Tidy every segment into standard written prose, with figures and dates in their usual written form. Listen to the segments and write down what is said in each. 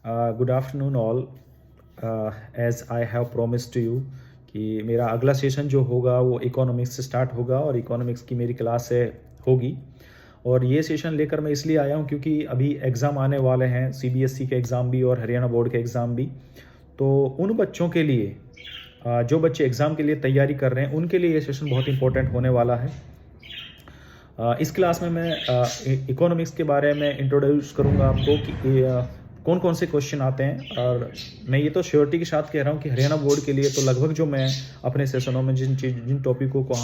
Good afternoon all. As I have promised to you कि मेरा अगला सेशन जो होगा वो इकोनॉमिक्स से स्टार्ट होगा और इकोनॉमिक्स की मेरी क्लास से होगी। और ये सेशन लेकर मैं इसलिए आया हूँ क्योंकि अभी एग्ज़ाम आने वाले हैं, सीबीएसई के एग्ज़ाम भी और हरियाणा बोर्ड के एग्ज़ाम भी। तो उन बच्चों के लिए जो बच्चे एग्ज़ाम के लिए तैयारी कर रहे हैं उनके लिए ये सेशन बहुत इंपॉर्टेंट होने वाला है। इस क्लास में मैं इकोनॉमिक्स के बारे में इंट्रोड्यूस करूंगा आपको कि कौन कौन से क्वेश्चन आते हैं। और मैं ये तो श्योरिटी के साथ कह रहा हूँ कि हरियाणा बोर्ड के लिए तो लगभग जो मैं अपने सेशनों में जिन टॉपिकों को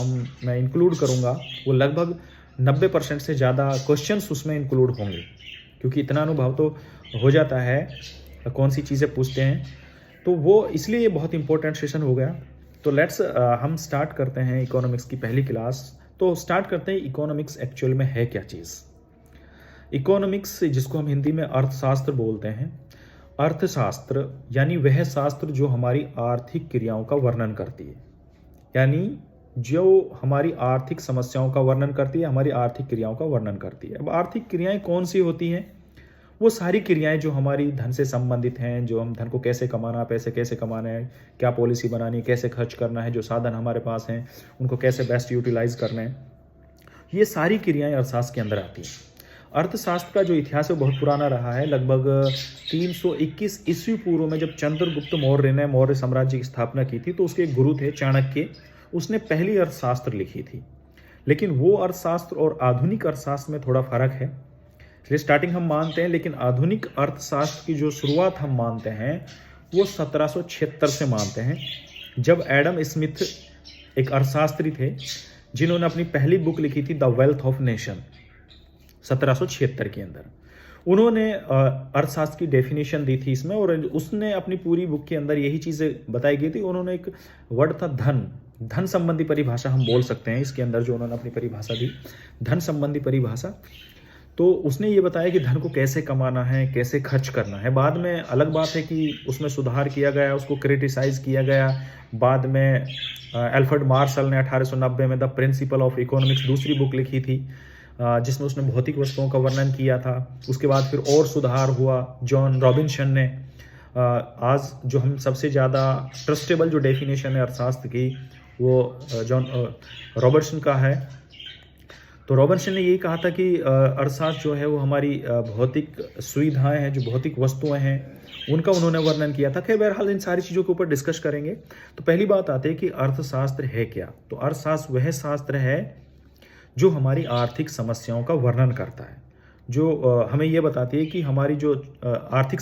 मैं इंक्लूड करूँगा वो लगभग 90% से ज़्यादा क्वेश्चंस उसमें इंक्लूड होंगे, क्योंकि इतना अनुभव तो हो जाता है कौन सी चीज़ें पूछते हैं। तो वो इसलिए ये बहुत इंपॉर्टेंट सेशन हो गया। तो लेट्स हम स्टार्ट करते हैं इकोनॉमिक्स की पहली क्लास। तो स्टार्ट करते हैं इकोनॉमिक्स एक्चुअल में है क्या चीज़। इकोनॉमिक्स जिसको हम हिंदी में अर्थशास्त्र बोलते हैं। अर्थशास्त्र यानी वह शास्त्र जो हमारी आर्थिक क्रियाओं का वर्णन करती है, यानी जो हमारी आर्थिक समस्याओं का वर्णन करती है, हमारी आर्थिक क्रियाओं का वर्णन करती है। अब आर्थिक क्रियाएं कौन सी होती हैं? वो सारी क्रियाएं जो हमारी धन से संबंधित हैं, जो हम धन को कैसे कमाना, पैसे कैसे कमाने हैं, क्या पॉलिसी बनानी है, कैसे खर्च करना है, जो साधन हमारे पास हैं उनको कैसे बेस्ट यूटिलाइज करना है, ये सारी क्रियाएं अर्थशास्त्र के अंदर आती हैं। अर्थशास्त्र का जो इतिहास है वो बहुत पुराना रहा है। लगभग 321 ईस्वी पूर्व में जब चंद्रगुप्त मौर्य ने मौर्य साम्राज्य की स्थापना की थी, तो उसके एक गुरु थे चाणक्य, उसने पहली अर्थशास्त्र लिखी थी। लेकिन वो अर्थशास्त्र और आधुनिक अर्थशास्त्र में थोड़ा फर्क है। इसलिए स्टार्टिंग हम मानते हैं, लेकिन आधुनिक अर्थशास्त्र की जो शुरुआत हम मानते हैं वो 1776 से मानते हैं, जब एडम स्मिथ एक अर्थशास्त्री थे जिन्होंने अपनी पहली बुक लिखी थी द वेल्थ ऑफ नेशन 1776 के अंदर। उन्होंने अर्थशास्त्र की डेफिनेशन दी थी इसमें, और उसने अपनी पूरी बुक के अंदर यही चीज़ें बताई गई थी। उन्होंने एक वर्ड था धन संबंधी परिभाषा हम बोल सकते हैं इसके अंदर, जो उन्होंने अपनी परिभाषा दी, धन संबंधी परिभाषा। तो उसने ये बताया कि धन को कैसे कमाना है, कैसे खर्च करना है। बाद में अलग बात है कि उसमें सुधार किया गया, उसको क्रिटिसाइज किया गया। बाद में एल्फ्रेड मार्शल ने 1890 में द प्रिंसिपल ऑफ इकोनॉमिक्स दूसरी बुक लिखी थी, जिसमें उसने भौतिक वस्तुओं का वर्णन किया था। उसके बाद फिर और सुधार हुआ जॉन रॉबिन्सन ने। आज जो हम सबसे ज़्यादा ट्रस्टेबल जो डेफिनेशन है अर्थशास्त्र की वो जॉन रॉबर्टसन का है। तो रॉबिन्सन ने यही कहा था कि अर्थशास्त्र जो है वो हमारी भौतिक सुविधाएं हैं, जो भौतिक वस्तुएं हैं, उनका उन्होंने वर्णन किया था। खैर बहरहाल इन सारी चीज़ों के ऊपर डिस्कस करेंगे। तो पहली बात आती है कि अर्थशास्त्र है क्या। तो अर्थशास्त्र वह शास्त्र है जो हमारी आर्थिक समस्याओं का वर्णन करता है, जो हमें ये बताती है कि हमारी जो आर्थिक